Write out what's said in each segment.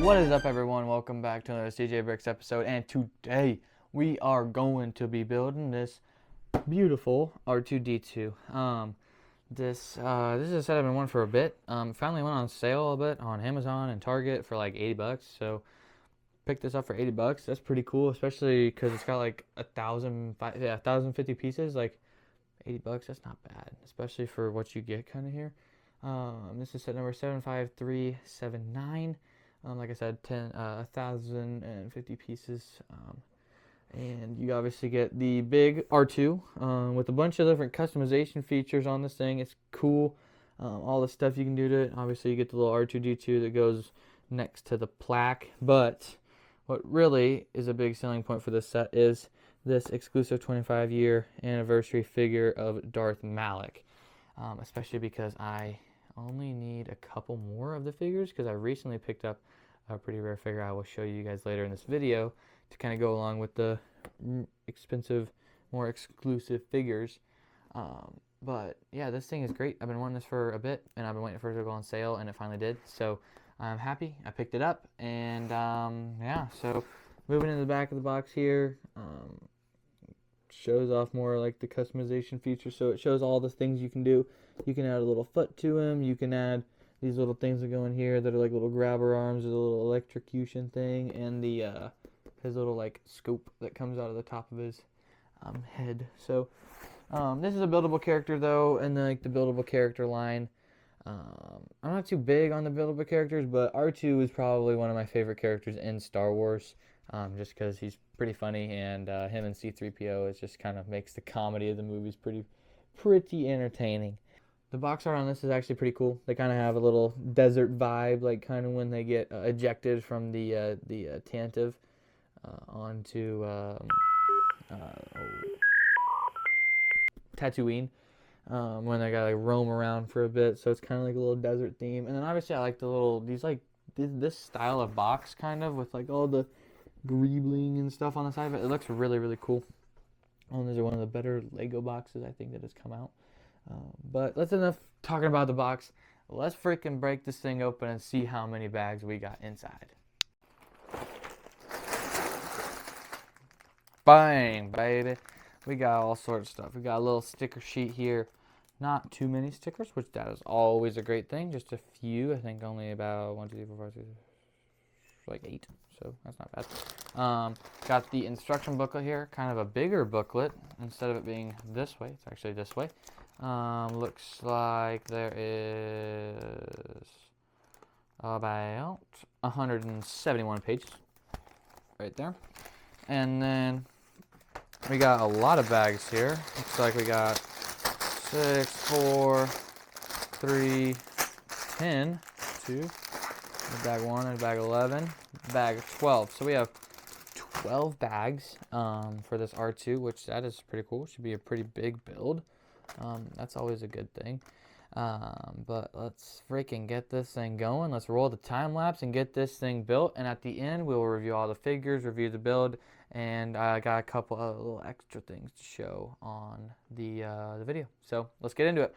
What is up, everyone? Welcome back to another CJ Bricks episode, and today we are going to be building this beautiful R2D2. This is a set I've been wanting for a bit. Finally went on sale a bit on Amazon and Target for like $80. So picked this up for $80. That's pretty cool, especially because it's got like 1,050 pieces. Like $80, that's not bad, especially for what you get kind of here. This is set number 75379. Like I said, 1,050 pieces. And you obviously get the big R2 with a bunch of different customization features on this thing. It's cool. All the stuff you can do to it. Obviously, you get the little R2D2 that goes next to the plaque. But what really is a big selling point for this set is this exclusive 25-year anniversary figure of Darth Malak. Especially because I only need a couple more of the figures, because I recently picked up a pretty rare figure I will show you guys later in this video to kind of go along with the expensive, more exclusive figures. But yeah, this thing is great. I've been wanting this for a bit, and I've been waiting for it to go on sale, and it finally did. So I'm happy. I picked it up, and yeah, so moving into the back of the box here, shows off more like the customization features. So it shows all the things you can do. You can add a little foot to him. You can add these little things that go in here that are like little grabber arms with a little electrocution thing, and the his little like scope that comes out of the top of his head. So this is a buildable character though, and like the buildable character line. I'm not too big on the buildable characters, but R2 is probably one of my favorite characters in Star Wars, just because he's pretty funny, and him and C-3PO is just kind of makes the comedy of the movies pretty entertaining. The box art on this is actually pretty cool. They kind of have a little desert vibe, like kind of when they get ejected from the Tantive onto Tatooine, when they gotta like roam around for a bit. So it's kind of like a little desert theme. And then obviously I like the little this style of box kind of with like all the greebling and stuff on the side of it. It looks really cool. These are one of the better Lego boxes I think that has come out. But that's enough talking about the box. Let's freaking break this thing open and see how many bags we got inside. Bang, baby. We got all sorts of stuff. We got a little sticker sheet here. Not too many stickers, which that is always a great thing. Just a few. I think only about 1, 2, 3, 4, 5, 6, like 8. So that's not bad. Got the instruction booklet here. Kind of a bigger booklet. Instead of it being this way, it's actually this way. Looks like there is about 171 pages right there. And then we got a lot of bags here. Looks like we got 6, 4, 3, 10, 2, bag 1 and bag 11, bag 12. So we have 12 bags for this R2, which that is pretty cool. Should be a pretty big build. That's always a good thing. But let's freaking get this thing going. Let's roll the time lapse and get this thing built. And at the end, we'll review all the figures, review the build, and I got a couple of little extra things to show on the video. So let's get into it.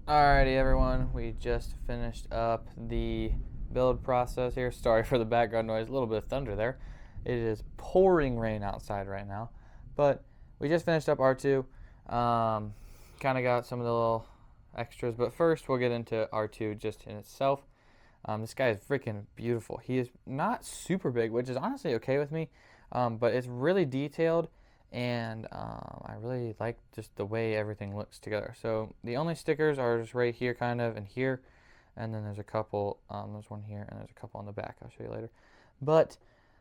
Alrighty everyone, we just finished up the build process here. Sorry for the background noise, a little bit of thunder there. It is pouring rain outside right now, but we just finished up R2. Kind of got some of the little extras, but first we'll get into R2 just in itself. This guy is freaking beautiful. He is not super big, which is honestly okay with me, but it's really detailed, and I really like just the way everything looks together. So the only stickers are just right here kind of and here, and then there's a couple, there's one here and there's a couple on the back I'll show you later. But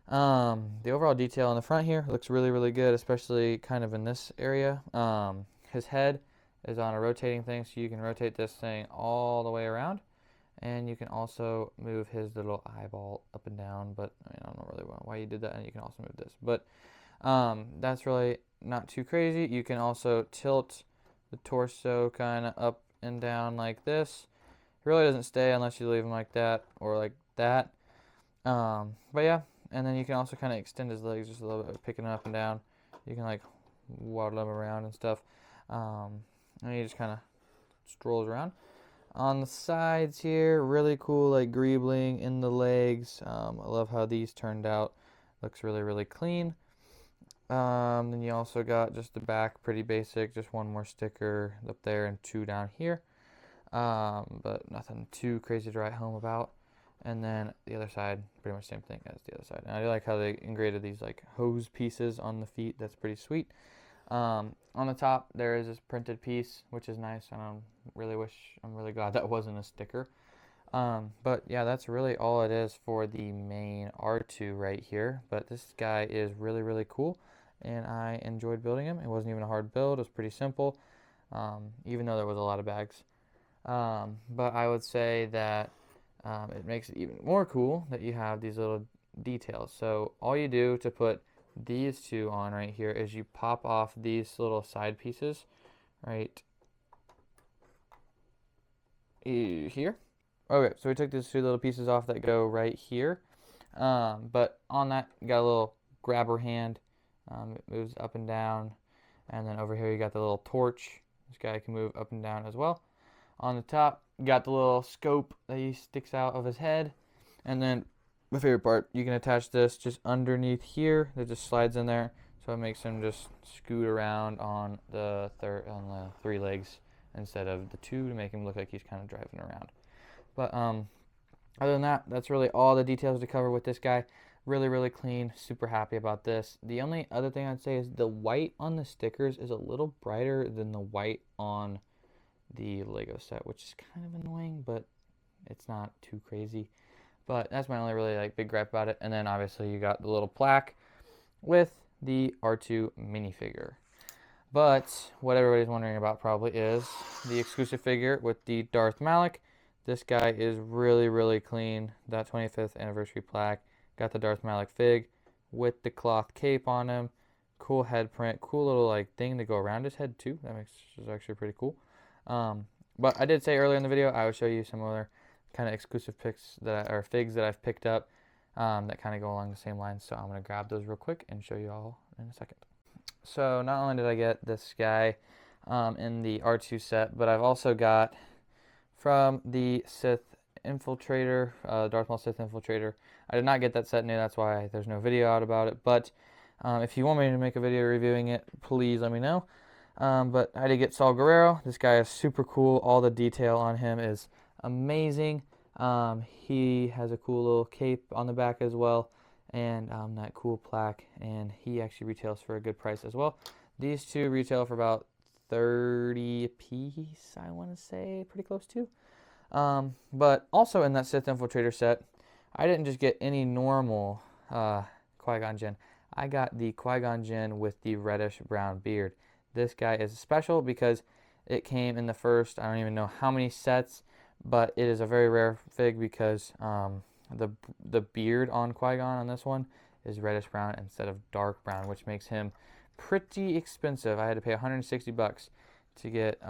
the overall detail on the front here looks really, really good, especially kind of in this area. His head is on a rotating thing, so you can rotate this thing all the way around. And you can also move his little eyeball up and down, but I don't know really why you did that. And you can also move this, but that's really not too crazy. You can also tilt the torso kind of up and down like this. It really doesn't stay unless you leave him like that or like that. But yeah, and then you can also kind of extend his legs just a little bit, picking up and down. You can like waddle him around and stuff. And he just kind of strolls around. On the sides here, really cool like greebling in the legs. I love how these turned out. Looks really, really clean. Then you also got just the back, pretty basic. Just one more sticker up there and two down here. But nothing too crazy to write home about. And then the other side, pretty much same thing as the other side. And I do like how they engraved these like hose pieces on the feet. That's pretty sweet. On the top, there is this printed piece, which is nice, and I'm really glad that wasn't a sticker. But yeah, that's really all it is for the main R2 right here. But this guy is really, really cool, and I enjoyed building him. It wasn't even a hard build. It was pretty simple, even though there was a lot of bags. But I would say that it makes it even more cool that you have these little details. So all you do to put these two on right here is you pop off these little side pieces right here. Okay, so we took these two little pieces off that go right here. But on that, you got a little grabber hand. It moves up and down. And then over here, you got the little torch. This guy can move up and down as well. On the top, you got the little scope that he sticks out of his head. And then my favorite part, you can attach this just underneath here. That just slides in there, so it makes him just scoot around on the three legs instead of the two to make him look like he's kind of driving around. But other than that, that's really all the details to cover with this guy. Really, really clean. Super happy about this. The only other thing I'd say is the white on the stickers is a little brighter than the white on the Lego set, which is kind of annoying, but it's not too crazy. But that's my only really like big gripe about it. And then obviously you got the little plaque with the R2 minifigure. But what everybody's wondering about probably is the exclusive figure with the Darth Malak. This guy is really, really clean. That 25th anniversary plaque. Got the Darth Malak fig with the cloth cape on him. Cool head print. Cool little like thing to go around his head too. That makes is actually pretty cool. But I did say earlier in the video I would show you some other kind of exclusive figs that I've picked up that kind of go along the same lines. So I'm going to grab those real quick and show you all in a second. So not only did I get this guy in the R2 set, but I've also got from the Sith Infiltrator, Darth Maul Sith Infiltrator. I did not get that set new, that's why there's no video out about it. But if you want me to make a video reviewing it, please let me know. But I did get Saul Guerrero. This guy is super cool. All the detail on him is amazing. He has a cool little cape on the back as well, and that cool plaque, and he actually retails for a good price as well. These two retail for about 30 a piece, I want to say, pretty close to. But also in that Sith Infiltrator set, I didn't just get any normal Qui-Gon Jinn. I got the Qui-Gon Jinn with the reddish brown beard. This guy is special because it came in the first, I don't even know how many sets, but it is a very rare fig because the beard on Qui-Gon on this one is reddish brown instead of dark brown, which makes him pretty expensive. I had to pay $160 to get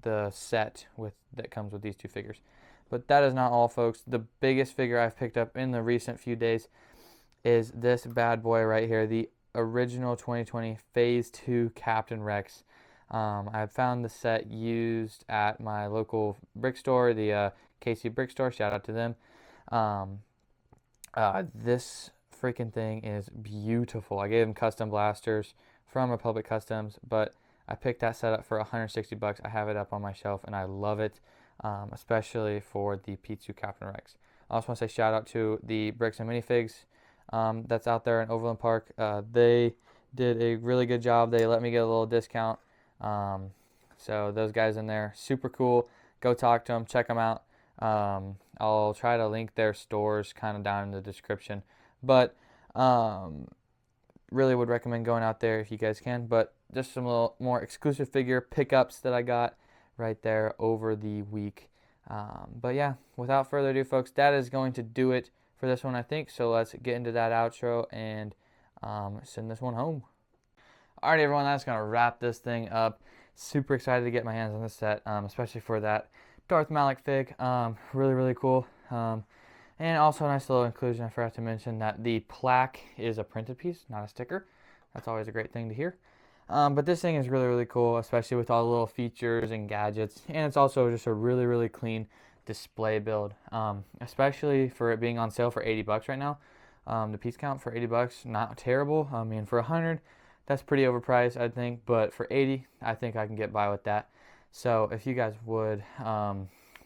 the set that comes with these two figures. But that is not all, folks. The biggest figure I've picked up in the recent few days is this bad boy right here, the original 2020 Phase 2 Captain Rex. I found the set used at my local brick store, the KC Brick Store. Shout out to them. Um, this freaking thing is beautiful. I gave them custom blasters from Republic Customs, but I picked that set up for 160 bucks. I have it up on my shelf and I love it, especially for the P2 Captain Rex. I also want to say shout out to the Bricks and Minifigs that's out there in Overland Park. They did a really good job. They let me get a little discount. So those guys in there, super cool. Go talk to them, check them out. I'll try to link their stores kind of down in the description, but really would recommend going out there if you guys can. But just some little more exclusive figure pickups that I got right there over the week. But yeah, without further ado, folks, that is going to do it for this one, I think. So let's get into that outro and send this one home. Alright, everyone, that's going to wrap this thing up. Super excited to get my hands on this set, especially for that Darth Malak fig. Really, really cool. And also a nice little inclusion. I forgot to mention that the plaque is a printed piece, not a sticker. That's always a great thing to hear. But this thing is really, really cool, especially with all the little features and gadgets. And it's also just a really, really clean display build, especially for it being on sale for 80 bucks right now. The piece count for 80 bucks, not terrible. I mean, for 100, that's pretty overpriced, I think. But for 80, I think I can get by with that. So if you guys were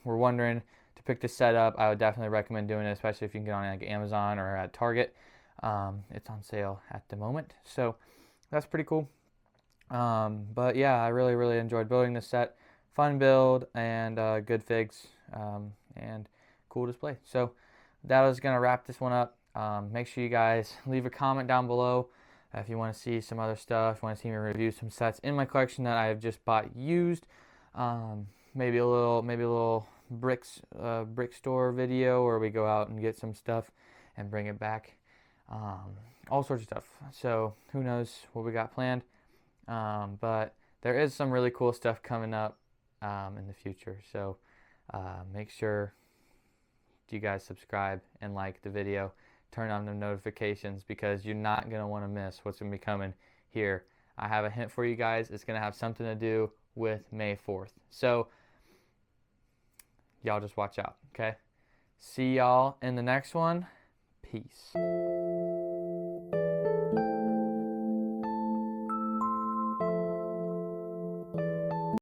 wondering to pick this set up, I would definitely recommend doing it, especially if you can get on like Amazon or at Target. It's on sale at the moment. So that's pretty cool. But yeah, I really, really enjoyed building this set. Fun build and good figs and cool display. So that was going to wrap this one up. Make sure you guys leave a comment down below if you want to see some other stuff, want to see me review some sets in my collection that I have just bought used. Maybe a little brick store video where we go out and get some stuff and bring it back. All sorts of stuff. So who knows what we got planned. But there is some really cool stuff coming up in the future. So make sure you guys subscribe and like the video. Turn on the notifications because you're not going to want to miss what's going to be coming here. I have a hint for you guys. It's going to have something to do with May 4th. So y'all just watch out, okay? See y'all in the next one. Peace.